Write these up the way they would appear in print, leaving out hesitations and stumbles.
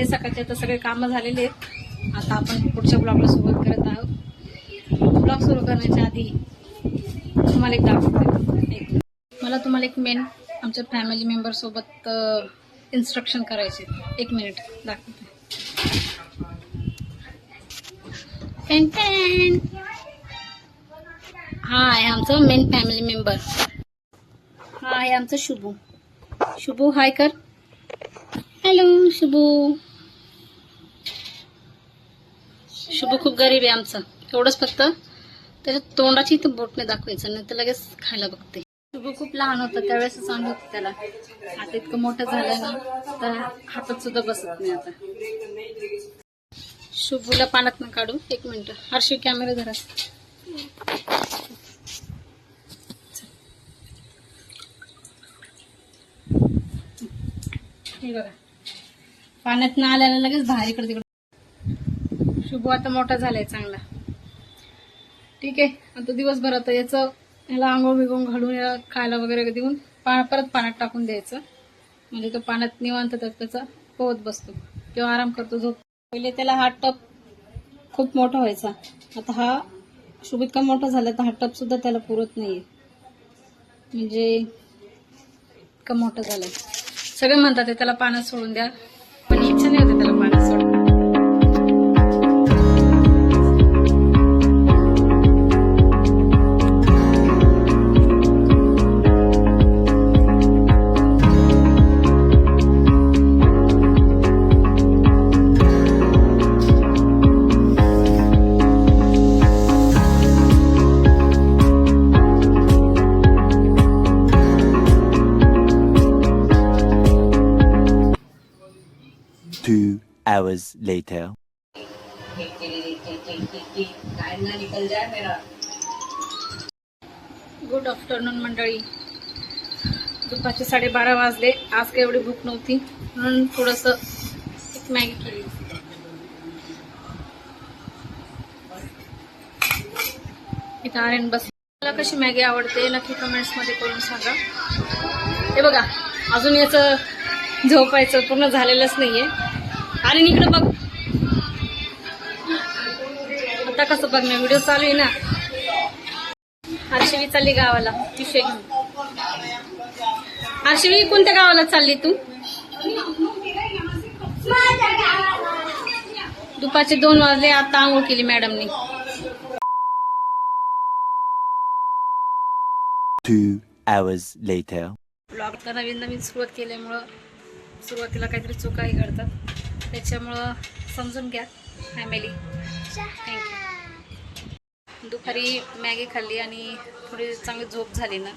वाजले सकाळचे, आता सगळे कामं झालेले आहेत. आता आपण पुढच्या ब्लॉगला सुरुवात करत आहोत. ब्लॉग सुरू करण्याच्या आधी तुम्हाला एक दाखवते. मला तुम्हाला एक मेन आमच्या फॅमिली मेंबर सोबत इन्स्ट्रक्शन करायचे. 1 मिनिट दाखवते. हा आहे आमचं मेन फॅमिली मेंबर. हा आहे आमचं शुभू. शुभू हाय कर. हॅलो शुभू. शुभू खूप गरीब आहे आमचा. एवढंच फक्त त्याच्या तोंडाची इथं बोट नाही दाखवायचं, नाही तर लगेच खायला बघते. शुभू खूप लहान होता त्यावेळेस आणलं होतं त्याला. आता इतकं मोठं झालं ना तर हातात सुद्धा बसत नाही आता. शुभूला पाण्यात न काढू. 1 मिनिट. हर्षी कॅमेरा धरा. हे बघा पाण्यात ना आल्याला लगेच बाहेर इकडे तिकडे. शुभू आता मोठा झालाय चांगला. ठीक आहे. आता दिवसभरात ह्याला आंघोळ बिघोळ घालून याला खायला वगैरे देऊन परत पाण्यात टाकून द्यायचं. म्हणजे तो पाण्यात निवांत त्याचा पोहत बसतो किंवा आराम करतो, झोप. पहिले त्याला हा टप खूप मोठा व्हायचा. आता हा शुभ इतका मोठा झाला तर हा टप सुद्धा त्याला पुरत नाहीये. म्हणजे इतका मोठा झालाय. सगळे म्हणतात त्याला पाण्यात सोडून द्या, पण इच्छा नाही होते त्याला पाण्यात सोडून. Two hours later. Good afternoon मंडळी. दुपारचे 12:30 वाजले. आज काही एवढी भूक नव्हती म्हणून थोडस एक मॅगी केली. इथं आर्यन बस. मला कशी मॅगी आवडते नक्की कमेंट्स मध्ये करून सांगा. हे बघा अजून याचं झोपायचं पूर्ण झालेलंच नाहीये. आणि इकडे बघ आता कसं बघणार, व्हिडिओ चालू आहे ना. हर्षवी चालली गावाला पिशे घेऊन. हर्षवी कोणत्या गावाला चालली तू? दुपारचे 2 वाजले. आता आंघोळ केली मॅडमनी. 2 hours later. ब्लॉगला नवीन सुरुवात केल्यामुळं सुरुवातीला काहीतरी चुकाही घडतात, त्याच्यामुळं समजून घ्या फॅमिली. थँक्यू. दुपारी मॅगी खाल्ली आणि थोडी चांगली झोप झाली ना,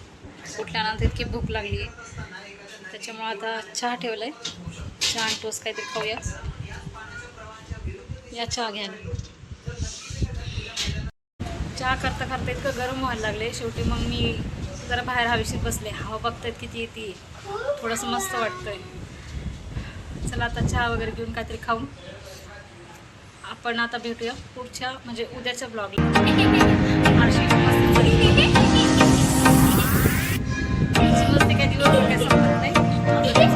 उठल्यानंतर इतकी भूक लागली त्याच्यामुळं आता चहा ठेवलाय. चहा आणि टोस्ट काहीतरी खाऊया. या चहा घ्या. चहा करता करता इतकं गरम व्हायला लागले. शेवटी मग मी जरा बाहेर हवेशीर बसले. हवा बघतायत किती येते, थोडंसं मस्त वाटतंय. चला आता चहा वगैरे घेऊन काहीतरी खाऊन आपण आता भेटूया पुढच्या म्हणजे उद्याच्या ब्लॉगला. मस्त काय दिवस काय संपत नाही.